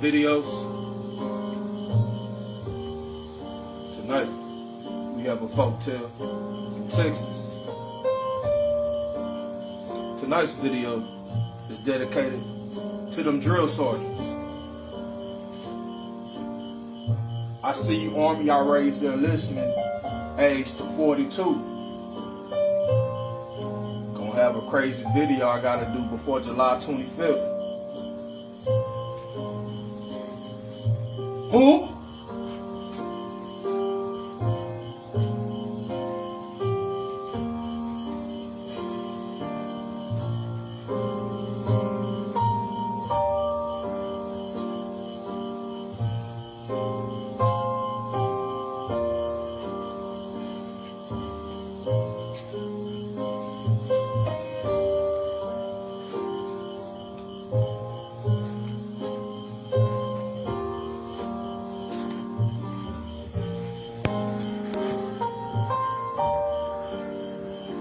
videos. Tonight, we have a folk tale from Texas. Tonight's video is dedicated to them drill sergeants. I see you Army, y'all raised their enlistment age to 42. Gonna have a crazy video I gotta do before July 25th. Who?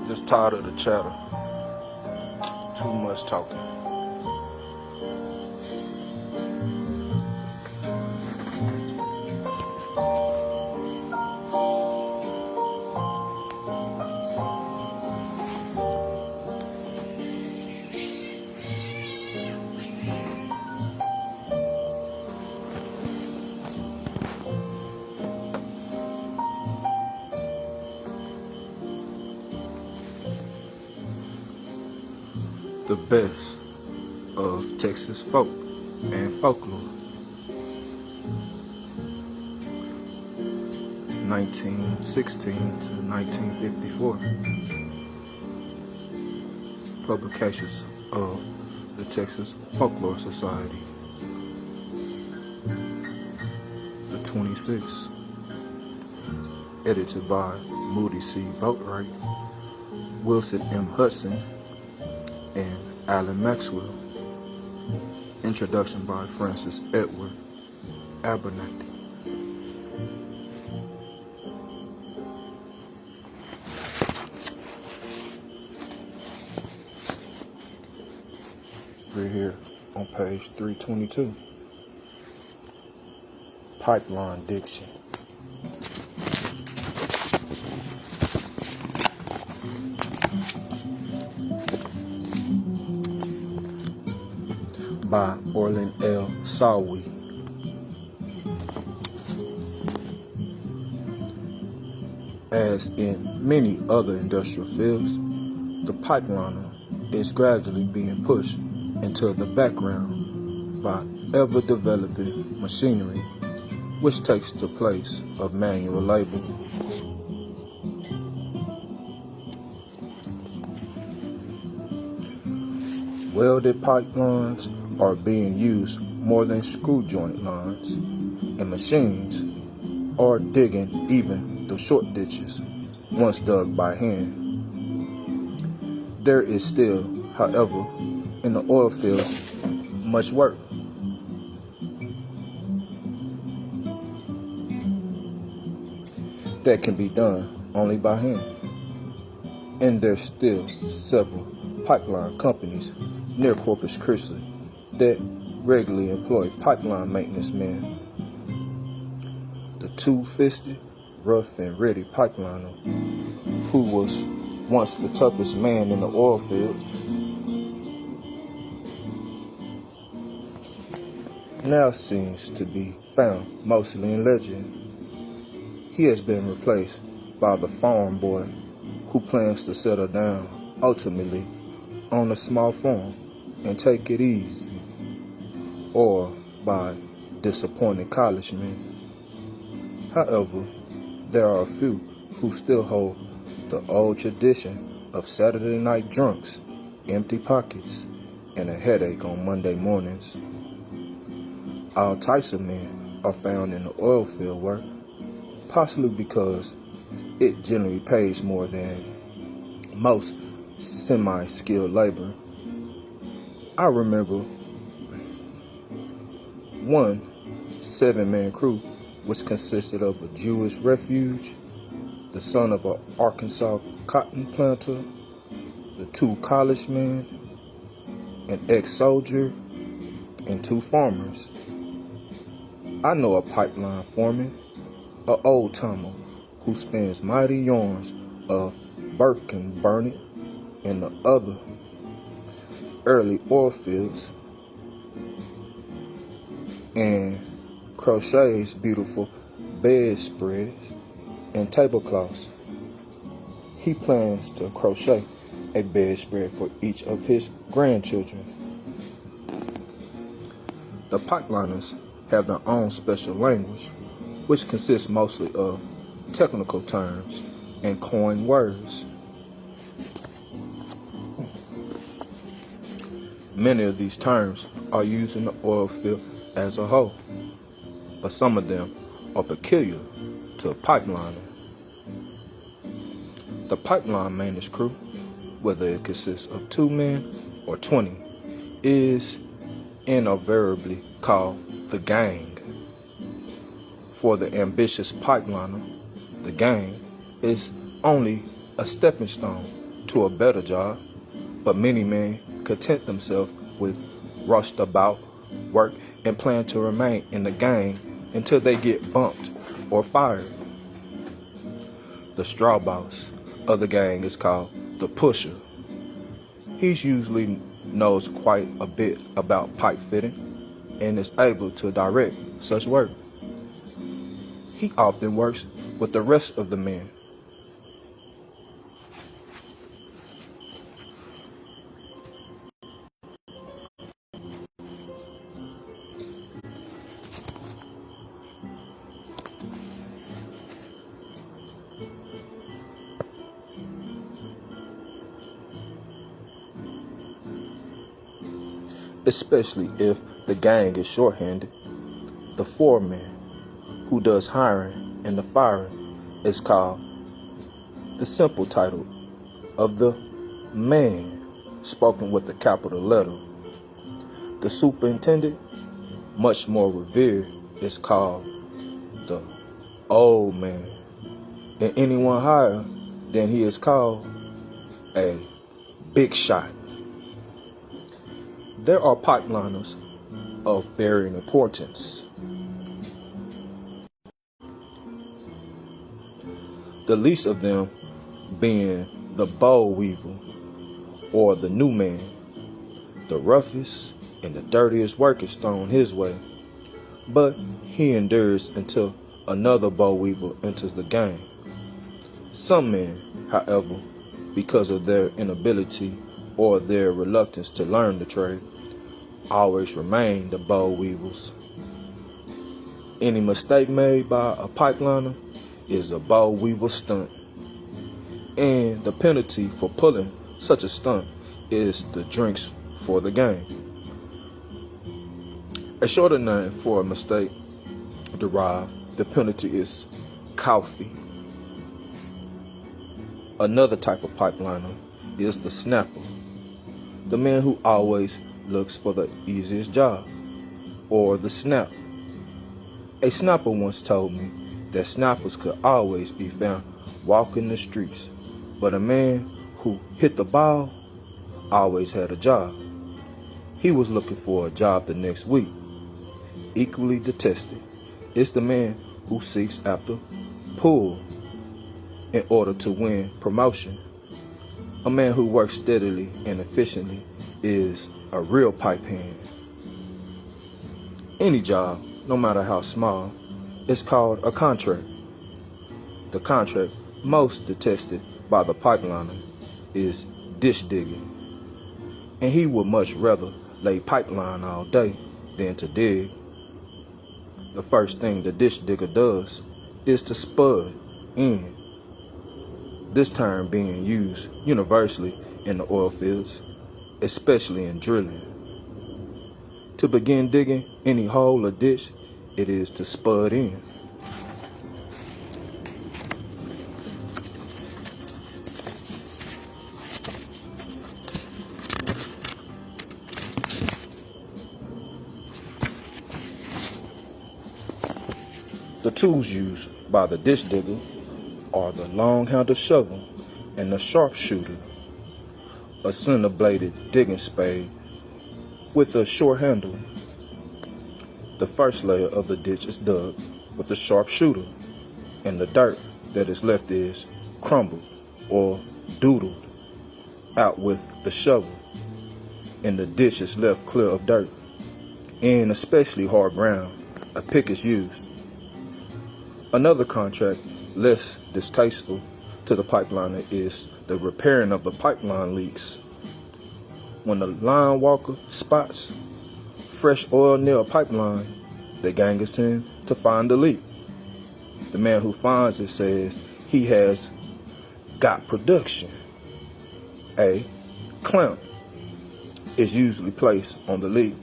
Just tired of the chatter. Too much talking. The best of Texas folk and folklore. 1916 to 1954. Publications of the Texas Folklore Society. The 26th. Edited by Moody C. Boatwright, Wilson M. Hudson, and Alan Maxwell. Introduction by Francis Edward Abernathy. We're here on page 322. Pipeline Diction. By Orlin L. Sawi. As in many other industrial fields, the pipeliner is gradually being pushed into the background by ever-developing machinery, which takes the place of manual labor. Welded pipelines are being used more than screw joint lines, and machines are digging even the short ditches once dug by hand. There is still, however, in the oil fields, much work. That can be done only by hand. And there's still several pipeline companies near Corpus Christi that regularly employ pipeline maintenance men. The two-fisted, rough and ready pipeliner, who was once the toughest man in the oil fields, now seems to be found mostly in legend. He has been replaced by the farm boy who plans to settle down ultimately on a small farm and take it easy, or by disappointed college men. However, there are a few who still hold the old tradition of Saturday night drunks, empty pockets, and a headache on Monday mornings. All types of men are found in the oil field work, possibly because it generally pays more than most semi-skilled labor. I remember one 7-man crew which consisted of a Jewish refuge, the son of an Arkansas cotton planter, the 2 college men, an ex-soldier, and 2 farmers. I know a pipeline foreman, a old timer who spins mighty yarns of Birkin burning and the other early oil fields, and crochets beautiful bedspreads and tablecloths. He plans to crochet a bedspread for each of his grandchildren. The pipeliners have their own special language, which consists mostly of technical terms and coined words. Many of these terms are used in the oil field as a whole, but some of them are peculiar to a pipeliner. The pipeline maintenance crew, whether it consists of 2 men or 20, is invariably called the gang. For the ambitious pipeliner, the gang is only a stepping stone to a better job, but many men content themselves with rushed-about work and plan to remain in the gang until they get bumped or fired. The straw boss of the gang is called the pusher. He usually knows quite a bit about pipe fitting and is able to direct such work. He often works with the rest of the men. Especially if the gang is shorthanded. The foreman, who does hiring and the firing, is called the simple title of the man, spoken with a capital letter. The superintendent, much more revered, is called the old man, and anyone higher than he is called a big shot. There are pipeliners of varying importance. The least of them being the boll weevil or the new man. The roughest and the dirtiest work is thrown his way, but he endures until another boll weevil enters the game. Some men, however, because of their inability or their reluctance to learn the trade, always remain the boll weevils. Any mistake made by a pipeliner is a boll weevil stunt, and the penalty for pulling such a stunt is the drinks for the game. A shorter name for a mistake derived, the penalty is coffee. Another type of pipeliner is the snapper, the man who always looks for the easiest job, or the snap. A snapper once told me that snappers could always be found walking the streets, but a man who hit the ball always had a job. He was looking for a job the next week. Equally detested is the man who seeks after pull in order to win promotion. A man who works steadily and efficiently is a real pipe hand. Any job, no matter how small, is called a contract. The contract most detested by the pipeliner is ditch digging, and he would much rather lay pipeline all day than to dig. The first thing the ditch digger does is to spud in, this term being used universally in the oil fields, especially in drilling. To begin digging any hole or ditch, it is to spud in. The tools used by the ditch digger are the long-handled shovel and the sharpshooter, a center-bladed digging spade with a short handle. The first layer of the ditch is dug with a sharp shooter, and the dirt that is left is crumbled or doodled out with the shovel, and the ditch is left clear of dirt. In especially hard ground, a pick is used. Another contract, less distasteful to the pipeliner, is the repairing of the pipeline leaks. When the line walker spots fresh oil near a pipeline, the gang is sent to find the leak. The man who finds it says he has got production. A clamp is usually placed on the leak,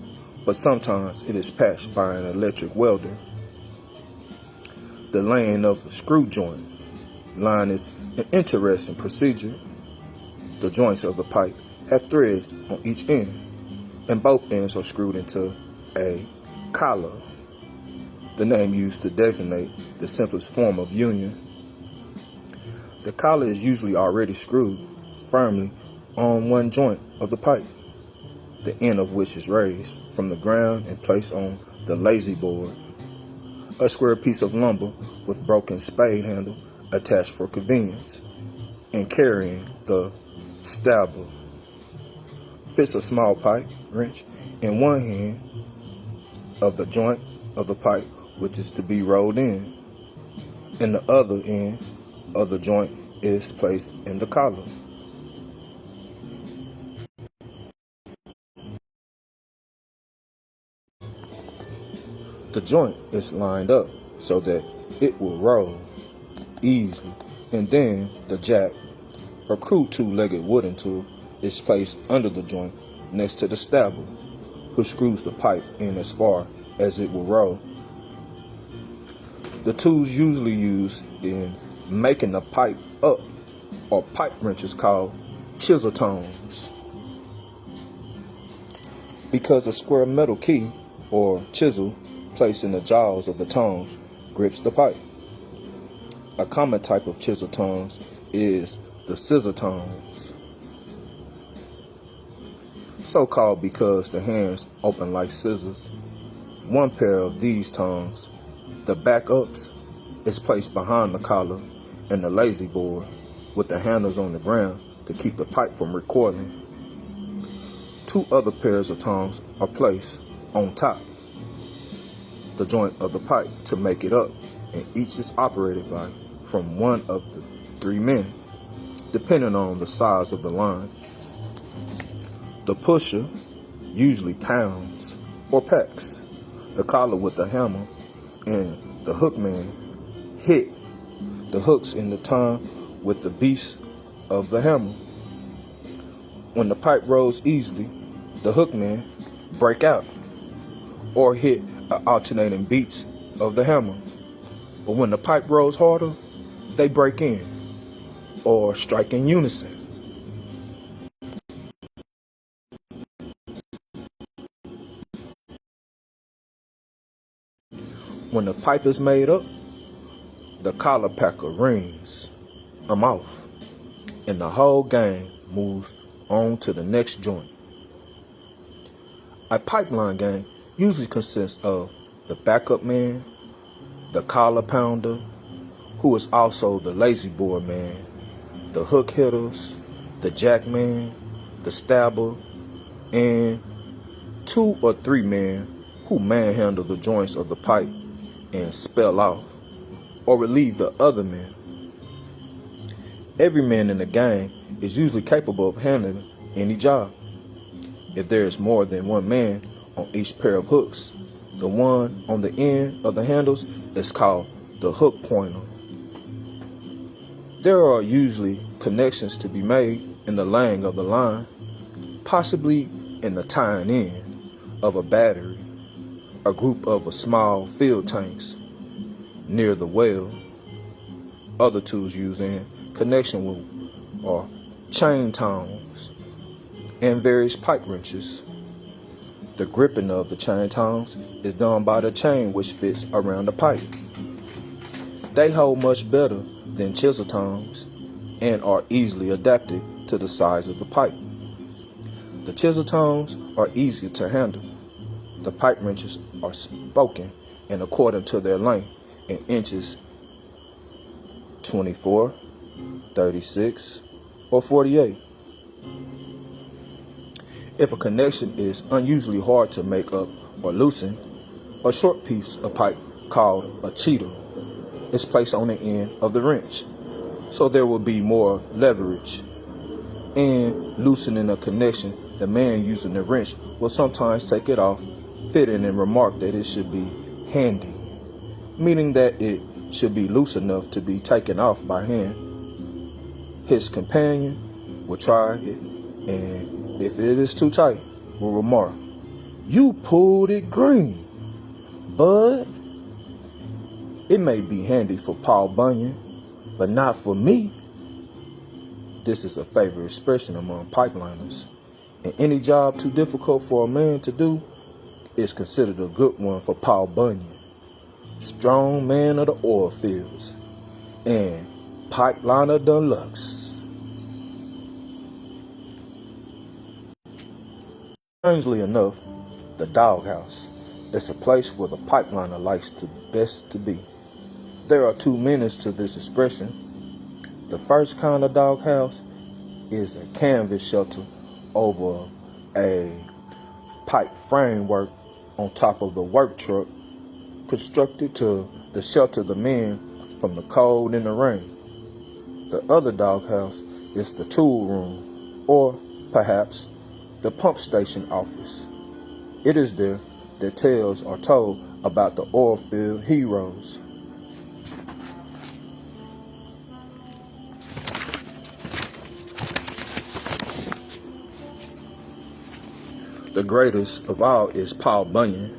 but sometimes it is patched by an electric welder. The laying of the screw joint line is an interesting procedure. The joints of the pipe have threads on each end, and both ends are screwed into a collar, the name used to designate the simplest form of union. The collar is usually already screwed firmly on one joint of the pipe, the end of which is raised from the ground and placed on the lazy board, a square piece of lumber with broken spade handle attached for convenience, and carrying the stabber. Fits a small pipe wrench in one hand of the joint of the pipe which is to be rolled in, and the other end of the joint is placed in the collar. The joint is lined up so that it will roll easily, and then the jack, or crude two-legged wooden tool, is placed under the joint next to the stabber, who screws the pipe in as far as it will roll. The tools usually used in making the pipe up are pipe wrenches called chisel tongs, because a square metal key or chisel placed in the jaws of the tongs grips the pipe. A common type of chisel tongs is the scissor tongs, so called because the hands open like scissors. One pair of these tongs, the backups, is placed behind the collar and the lazy board with the handles on the ground to keep the pipe from recoiling. Two other pairs of tongs are placed on top the joint of the pipe to make it up, and each is operated by from one of the three men, depending on the size of the line. The pusher usually pounds or pecks the collar with a hammer, and the hookman hit the hooks in the tongue with the beast of the hammer. When the pipe rolls easily, the hookman break out or hit alternating beats of the hammer. But when the pipe rolls harder, they break in or strike in unison. When the pipe is made up, the collar packer rings them off, and the whole gang moves on to the next joint. A pipeline gang usually consists of the backup man, the collar pounder, who is also the lazy board man, the hook hitters, the jack man, the stabber, and 2 or 3 men who manhandle the joints of the pipe and spell off or relieve the other men. Every man in the gang is usually capable of handling any job. If there is more than one man on each pair of hooks, the one on the end of the handles is called the hook pointer. There are usually connections to be made in the laying of the line, possibly in the tying in of a battery, a group of small field tanks near the well. Other tools used in connection with are chain tongs and various pipe wrenches. The gripping of the chain tongs is done by the chain which fits around the pipe. They hold much better than chisel tongs and are easily adapted to the size of the pipe. The chisel tongs are easier to handle. The pipe wrenches are spoken and according to their length in inches 24, 36, or 48. If a connection is unusually hard to make up or loosen, a short piece of pipe called a cheater is placed on the end of the wrench, so there will be more leverage. In loosening a connection, the man using the wrench will sometimes take it off, fitting and remark that it should be handy, meaning that it should be loose enough to be taken off by hand. His companion will try it, and if it is too tight, will remark, "You pulled it green, bud." It may be handy for Paul Bunyan, but not for me. This is a favorite expression among pipeliners, and any job too difficult for a man to do is considered a good one for Paul Bunyan, strong man of the oil fields, and pipeliner deluxe. Strangely enough, the doghouse is a place where the pipeliner likes to best to be. There are two meanings to this expression. The first kind of doghouse is a canvas shelter over a pipe framework on top of the work truck, constructed to shelter the men from the cold and the rain. The other doghouse is the tool room, or perhaps the pump station office. It is there that tales are told about the oil field heroes. The greatest of all is Paul Bunyan,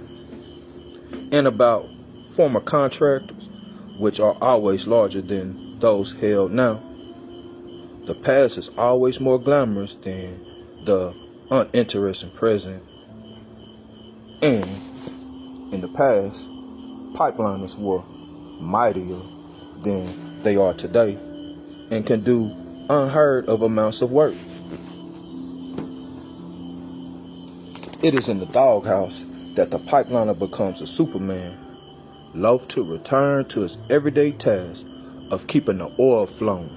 and about former contractors, which are always larger than those held now. The past is always more glamorous than the uninteresting present, and in the past, pipeliners were mightier than they are today and can do unheard of amounts of work. It is in the doghouse that the pipeliner becomes a superman, loath to return to his everyday task of keeping the oil flowing.